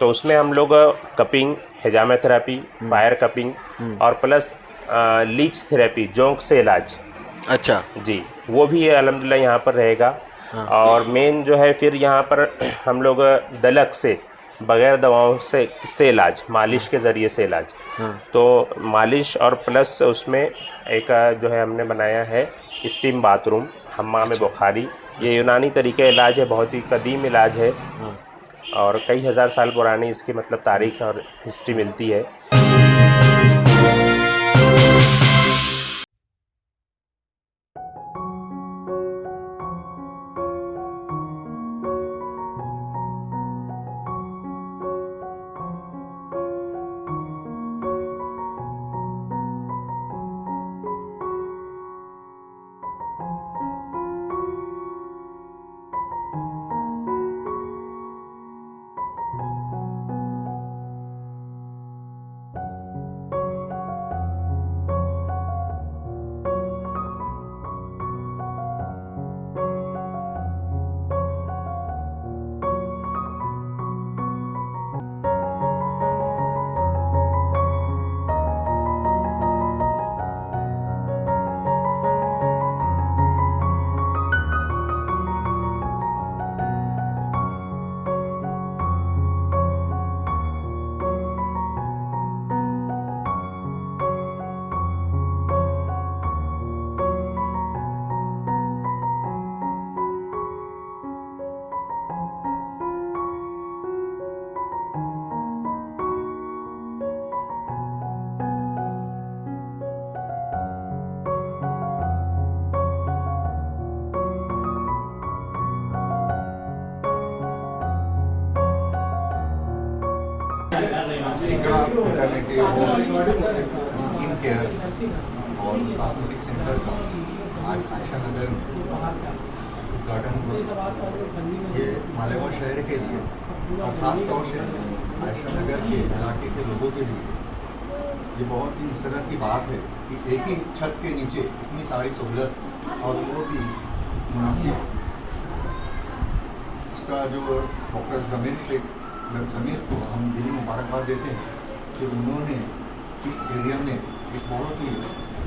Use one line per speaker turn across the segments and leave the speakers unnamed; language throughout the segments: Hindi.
तो उसमें हम लोग कपिंग, हिजामा थेरेपी, फायर कपिंग और प्लस लीच थेरेपी, जोंक से इलाज।
अच्छा।
जी, वो भी अल्हम्दुलिल्लाह यहाँ पर रहेगा।
हाँ।
और मेन जो है फिर यहाँ पर हम लोग दलक से, बगैर दवाओं से इलाज, मालिश के ज़रिए से इलाज।
हाँ।
तो मालिश और प्लस उसमें एक जो है हमने बनाया है स्टीम बाथरूम, हम्माम
अच्छा।
बुखारी। ये
अच्छा।
यूनानी तरीका इलाज है, बहुत ही कदीम इलाज है
हाँ।
और कई हज़ार साल पुरानी इसकी मतलब तारीख और हिस्ट्री मिलती है।
Sigra maternity home, skin care और कॉस्मेटिक सेंटर का आज आयशा नगर में उद्घाटन हुआ। ये मालेगांव शहर के लिए और ख़ास तौर से आयशा नगर के इलाके के लोगों के लिए ये बहुत ही मसरत की बात है कि एक ही छत के नीचे इतनी सारी सहूलत और वो भी मुनासिब। उसका जो डॉक्टर ज़मीर को हम दिली मुबारकबाद देते हैं कि उन्होंने इस एरिया में एक बहुत ही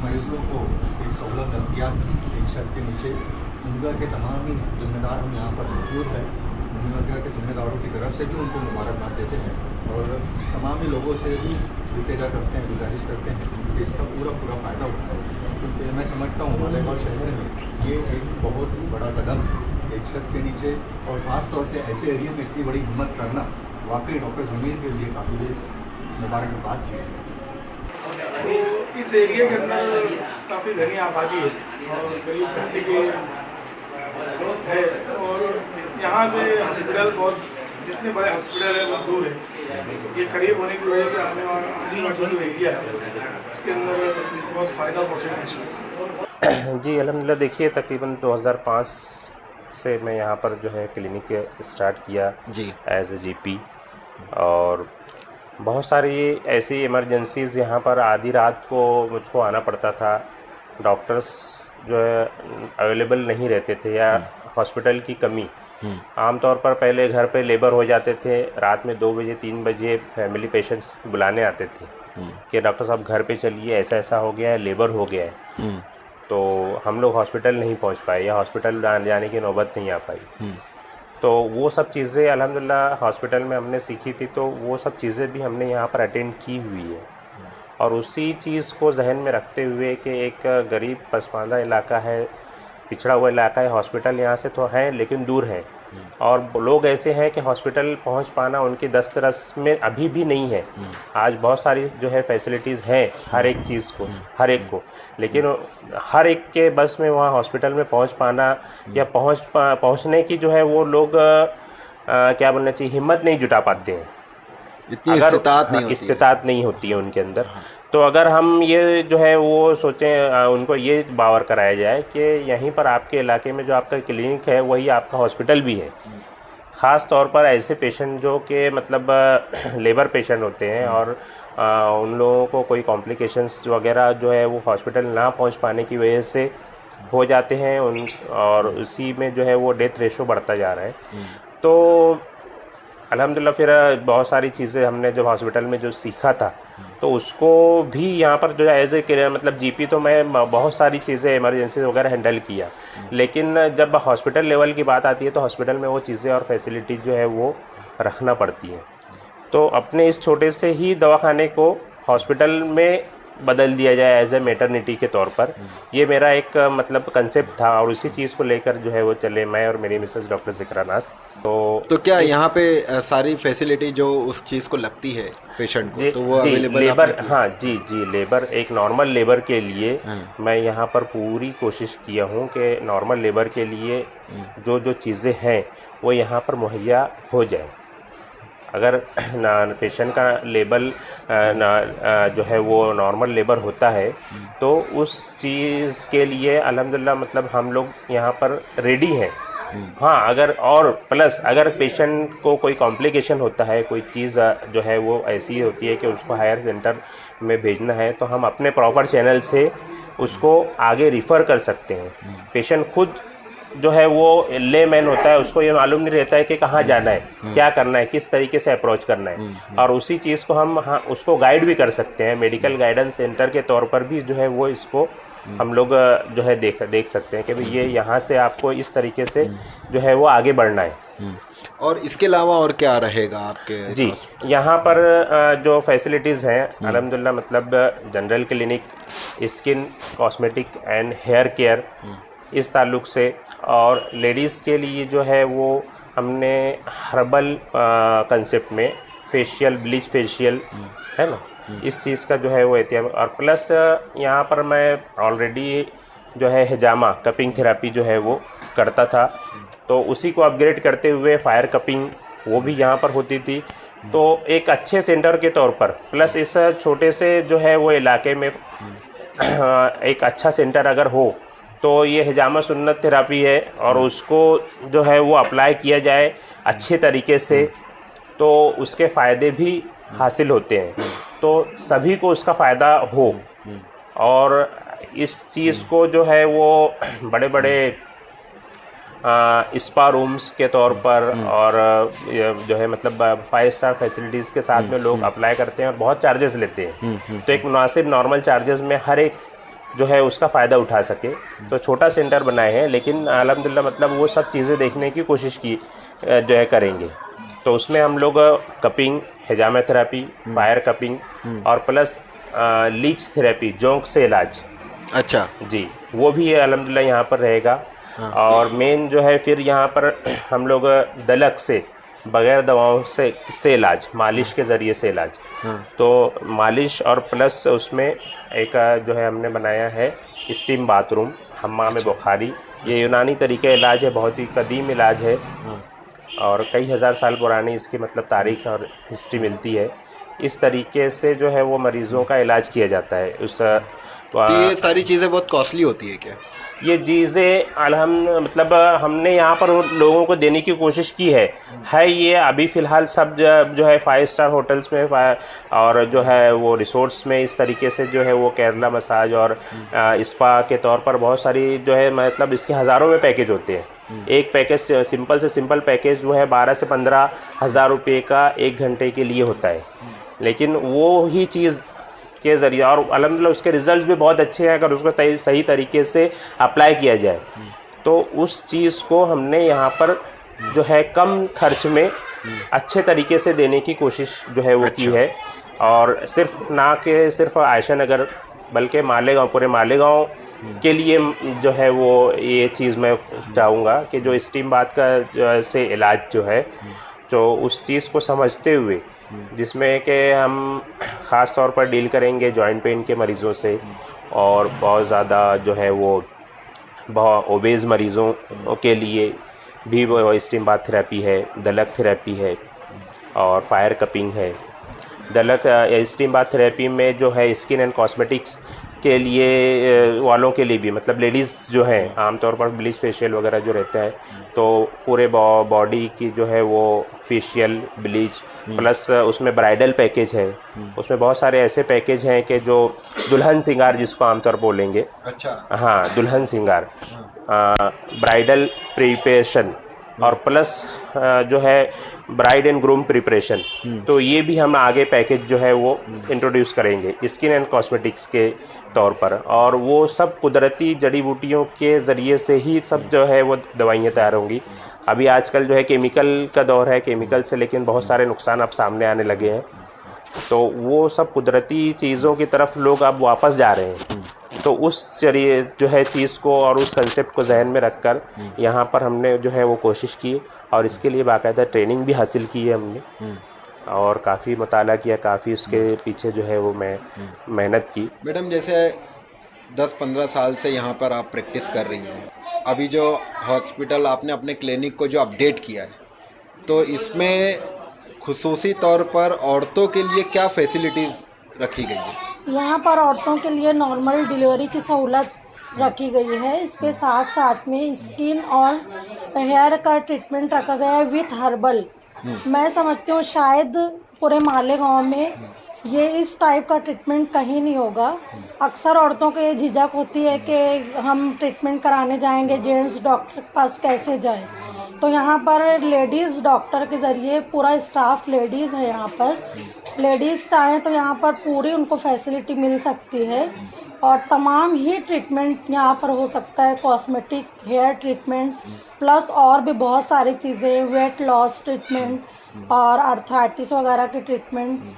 मरीजों को एक सहूलत दस्तियाब की एक छत के नीचे। उनका के तमाम ही जिम्मेदार हम यहाँ पर मौजूद है, उनका के जिम्मेदारों की तरफ से भी उनको मुबारकबाद देते हैं और तमाम ही लोगों से भी इल्तिजा करते हैं, गुजारिश करते हैं कि इसका पूरा फ़ायदा उठाए। क्योंकि मैं समझता हूँ मालेगांव शहर में ये एक बहुत ही बड़ा कदम एक छत के नीचे और ख़ास तौर से ऐसे एरिया में इतनी बड़ी हिम्मत करना वाकई डॉक्टर ज़मीर के लिए काबिल मुबारकबाद चीज़ है।
तो इस एरिया के अंदर काफ़ी घनी आबादी है और गरीब बस्ती की है और यहाँ से हॉस्पिटल बहुत, जितने बड़े हॉस्पिटल है बहुत दूर है। ये करीब होने की वजह से आने वाली जो एरिया है इसके अंदर बहुत फ़ायदा पहुँचेगा।
जी अल्हम्दुलिल्लाह, देखिए तकरीबन 2005 से मैं यहाँ पर जो है क्लिनिक स्टार्ट किया
जी।
As a GP. और बहुत सारी ऐसी इमरजेंसीज़ यहाँ पर आधी रात को मुझको आना पड़ता था। डॉक्टर्स जो है अवेलेबल नहीं रहते थे या हॉस्पिटल की कमी। आमतौर पर पहले घर पे लेबर हो जाते थे, रात में 2 बजे 3 बजे फैमिली पेशेंट्स बुलाने आते थे कि डॉक्टर साहब घर पे चलिए, ऐसा ऐसा हो गया है, लेबर हो गया है। तो हम लोग हॉस्पिटल नहीं पहुंच पाए या हॉस्पिटल जाने की नौबत नहीं आ पाई। तो वो सब चीज़ें अल्हम्दुलिल्लाह हॉस्पिटल में हमने सीखी थी, तो वो सब चीज़ें भी हमने यहाँ पर अटेंड की हुई है। और उसी चीज़ को जहन में रखते हुए कि एक गरीब पसमानदा इलाका है, पिछड़ा हुआ इलाका है, हॉस्पिटल यहाँ से तो है लेकिन दूर है और लोग ऐसे हैं कि हॉस्पिटल पहुँच पाना उनकी दस्तरस में अभी भी नहीं है। आज बहुत सारी जो है फैसिलिटीज़ हैं हर एक चीज़ को, हर एक को, लेकिन हर एक के बस में वहाँ हॉस्पिटल में पहुँच पाना या पहुँचने की जो है वो लोग क्या बोलना चाहिए, हिम्मत नहीं जुटा पाते हैं।
इतनी
अगर
इस्तिताअत नहीं होती है।
इस्तिताअत नहीं होती है उनके अंदर। तो अगर हम ये जो है वो सोचें, उनको ये बावर कराया जाए कि यहीं पर आपके इलाके में जो आपका क्लिनिक है वही आपका हॉस्पिटल भी है। ख़ास तौर पर ऐसे पेशेंट जो कि मतलब लेबर पेशेंट होते हैं और उन लोगों को कोई कॉम्प्लिकेशंस वगैरह जो है वो हॉस्पिटल ना पहुंच पाने की वजह से हो जाते हैं और उसी में जो है वो डेथ रेशो बढ़ता जा रहा है। तो अल्हम्दुलिल्लाह फिर बहुत सारी चीज़ें हमने जब हॉस्पिटल में जो सीखा था तो उसको भी यहाँ पर जो है एज ए मतलब जीपी तो मैं बहुत सारी चीज़ें इमरजेंसी वगैरह हैंडल किया, लेकिन जब हॉस्पिटल लेवल की बात आती है तो हॉस्पिटल में वो चीज़ें और फैसिलिटीज़ जो है वो रखना पड़ती है। तो अपने इस छोटे से ही दवाखाने को हॉस्पिटल में बदल दिया जाए एज ए मैटरनिटी के तौर पर, ये मेरा एक मतलब कंसेप्ट था और उसी चीज़ को लेकर जो है वो चले मैं और मेरी मिसेस डॉक्टर ज़िक्रा नाज़।
तो क्या यहाँ पे सारी फैसिलिटी जो उस चीज़ को लगती है पेशेंट को तो वो अवेलेबल
लेबर, हाँ जी लेबर, एक नॉर्मल लेबर के लिए मैं यहाँ पर पूरी कोशिश किया हूँ कि नॉर्मल लेबर के लिए जो जो चीज़ें हैं वो यहाँ पर मुहैया हो जाए। अगर पेशेंट का लेबल जो है वो नॉर्मल लेबर होता है तो उस चीज़ के लिए अल्हम्दुलिल्लाह मतलब हम लोग यहाँ पर रेडी हैं। हाँ, अगर और प्लस अगर पेशेंट को कोई कॉम्प्लिकेशन होता है, कोई चीज़ जो है वो ऐसी होती है कि उसको हायर सेंटर में भेजना है तो हम अपने प्रॉपर चैनल से उसको आगे रिफ़र कर सकते हैं। पेशेंट खुद जो है वो लेमैन होता है, उसको ये मालूम नहीं रहता है कि कहाँ जाना है, क्या करना है, किस तरीके से अप्रोच करना है, और उसी चीज़ को हम उसको गाइड भी कर सकते हैं। मेडिकल गाइडेंस सेंटर के तौर पर भी जो है वो इसको हम लोग जो है देख सकते हैं कि भाई ये यहाँ से आपको इस तरीके से जो है वो आगे बढ़ना है।
और इसके अलावा और क्या रहेगा आपके?
जी, यहाँ पर जो फैसिलिटीज़ हैं अल्हम्दुलिल्लाह मतलब general clinic, skin, cosmetic and hair care इस ताल्लुक़ से, और लेडीज़ के लिए जो है वो हमने हर्बल कंसेप्ट में फेशियल, ब्लीच फेशियल है ना, इस चीज़ का जो है वो एहतियाम, और प्लस यहाँ पर मैं ऑलरेडी जो है हिजामा कपिंग थेरेपी जो है वो करता था, तो उसी को अपग्रेड करते हुए फायर कपिंग वो भी यहाँ पर होती थी। तो एक अच्छे सेंटर के तौर पर प्लस इस छोटे से जो है वो इलाके में एक अच्छा सेंटर अगर हो तो ये हिजामा सुन्नत थेरेपी है और उसको जो है वो अप्लाई किया जाए अच्छे तरीके से तो उसके फ़ायदे भी हासिल होते हैं, तो सभी को उसका फ़ायदा हो। और इस चीज़ को जो है वो बड़े बड़े स्पा रूम्स के तौर पर और जो है मतलब 5 स्टार फैसिलिटीज़ के साथ में लोग अप्लाई करते हैं और बहुत चार्जेस लेते हैं, तो एक मुनासिब नॉर्मल चार्जेस में हर एक जो है उसका फ़ायदा उठा सके। तो छोटा सेंटर बनाए हैं, लेकिन अल्हम्दुलिल्लाह मतलब वो सब चीज़ें देखने की कोशिश की जो है करेंगे। तो उसमें हम लोग कपिंग, हिजामा थेरेपी, फायर कपिंग और प्लस लीच थेरेपी, जोंक से इलाज, अच्छा जी, वो भी अल्हम्दुलिल्लाह यहाँ पर रहेगा। और मेन जो है फिर यहाँ पर हम लोग दलक से बग़ैर दवाओं से इलाज, मालिश के ज़रिए से इलाज, तो मालिश और प्लस उसमें एक जो है हमने बनाया है स्टीम बाथरूम, हम्माम बुखारी, ये यूनानी तरीके इलाज है, बहुत ही कदीम इलाज है और कई हज़ार साल पुरानी इसकी मतलब तारीख़ और हिस्ट्री मिलती है। इस तरीके से जो है वो मरीज़ों का इलाज किया जाता है।
तो ये सारी चीज़ें बहुत कॉस्टली होती है क्या? ये
चीज़ें मतलब हमने यहाँ पर लोगों को देने की कोशिश की है ये अभी फ़िलहाल सब जो है 5 स्टार होटल्स में और जो है वो रिसोर्ट्स में इस तरीके से जो है वो केरला मसाज और स्पा के तौर पर बहुत सारी जो है मतलब इसके हज़ारों में पैकेज होते हैं। एक पैकेज सिंपल से सिंपल पैकेज जो है 12 से 15 हज़ार रुपये का 1 घंटे के लिए होता है, लेकिन वो ही चीज़ के ज़रिए और अल्हम्दुलिल्लाह उसके रिज़ल्ट भी बहुत अच्छे हैं अगर उसको सही तरीके से अप्लाई किया जाए। तो उस चीज़ को हमने यहाँ पर जो है कम खर्च में अच्छे तरीके से देने की कोशिश जो है वो की है, और सिर्फ आयशा नगर बल्कि मालेगांव, पूरे मालेगांव के लिए जो है वो ये चीज़ मैं चाहूँगा कि जो स्टीम बाथ का से इलाज जो है तो उस चीज़ को समझते हुए, जिसमें कि हम ख़ास तौर पर डील करेंगे जॉइंट पेन के मरीज़ों से और बहुत ज़्यादा जो है वो बहुत ओबेज़ मरीज़ों के लिए भी वो स्टीम बाथ थेरेपी है, दलक थेरेपी है और फायर कपिंग है। दलक स्टीम बाथ थेरेपी में जो है स्किन एंड कॉस्मेटिक्स के लिए वालों के लिए भी मतलब लेडीज़ जो हैं आमतौर पर ब्लीच फेशियल वगैरह जो रहता है तो पूरे बॉडी की जो है वो फेशियल ब्लीच प्लस उसमें ब्राइडल पैकेज है। उसमें बहुत सारे ऐसे पैकेज हैं कि जो दुल्हन श्रृंगार जिसको आमतौर पर बोलेंगे, अच्छा हाँ दुल्हन श्रृंगार, ब्राइडल प्रिपरेशन और प्लस जो है ब्राइड एंड ग्रूम प्रिपरेशन, तो ये भी हम आगे पैकेज जो है वो इंट्रोड्यूस करेंगे स्किन एंड कॉस्मेटिक्स के तौर पर। और वो सब कुदरती जड़ी बूटियों के ज़रिए से ही सब जो है वो दवाइयाँ तैयार होंगी। अभी आजकल जो है केमिकल का दौर है, केमिकल से लेकिन बहुत सारे नुकसान अब सामने आने लगे हैं, तो वो सब कुदरती चीज़ों की तरफ लोग अब वापस जा रहे हैं। तो उस जरिए जो है चीज़ को और उस कंसेप्ट को जहन में रखकर यहाँ पर हमने जो है वो कोशिश की और इसके लिए बाकायदा ट्रेनिंग भी हासिल की है हमने और काफ़ी मताला किया, काफ़ी उसके पीछे जो है वो मैं मेहनत की।
मैडम जैसे 10-15 साल से यहाँ पर आप प्रैक्टिस कर रही हैं, अभी जो हॉस्पिटल आपने अपने क्लिनिक को जो अपडेट किया है, तो इसमें खुसूसी तौर पर औरतों के लिए क्या फैसिलिटीज़ रखी गई है?
यहाँ पर औरतों के लिए नॉर्मल डिलीवरी की सहूलत रखी गई है। इसके साथ साथ में स्किन और हेयर का ट्रीटमेंट रखा गया है विथ हर्बल। मैं समझती हूँ शायद पूरे मालेगांव में ये इस टाइप का ट्रीटमेंट कहीं नहीं होगा। अक्सर औरतों को ये झिझक होती है कि हम ट्रीटमेंट कराने जाएंगे, जेंट्स डॉक्टर के पास कैसे जाएं। तो यहाँ पर लेडीज़ डॉक्टर के ज़रिए पूरा स्टाफ लेडीज़ है। यहाँ पर लेडीज़ चाहें तो यहाँ पर पूरी उनको फैसिलिटी मिल सकती है और तमाम ही ट्रीटमेंट यहाँ पर हो सकता है। कॉस्मेटिक, हेयर ट्रीटमेंट प्लस और भी बहुत सारी चीज़ें, वेट लॉस ट्रीटमेंट और आर्थराइटिस वगैरह की ट्रीटमेंट।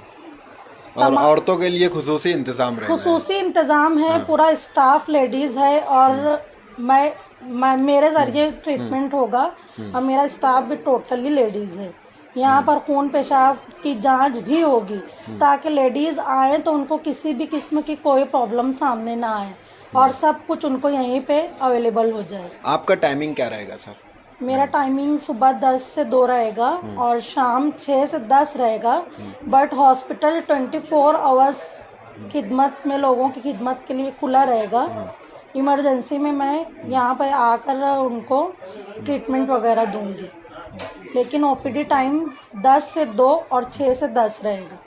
और औरतों के लिए खुसूसी इंतज़ाम रहेगा?
खुसूसी इंतज़ाम है, पूरा स्टाफ लेडीज़ है और मैं मेरे ज़रिए ट्रीटमेंट होगा और मेरा स्टाफ भी टोटली लेडीज़ है। यहाँ पर खून पेशाब की जांच भी होगी ताकि लेडीज़ आए तो उनको किसी भी किस्म की कोई प्रॉब्लम सामने ना आए और सब कुछ उनको यहीं पे अवेलेबल हो जाए।
आपका टाइमिंग क्या रहेगा सर?
मेरा टाइमिंग सुबह 10 से 2 रहेगा और शाम 6 से 10 रहेगा। बट हॉस्पिटल 24 आवर्स खिदमत में, लोगों की खिदमत के लिए खुला रहेगा। इमरजेंसी में मैं यहाँ पर आकर उनको ट्रीटमेंट वगैरह दूंगी, लेकिन ओपीडी टाइम 10 से 2 और 6 से 10 रहेगा।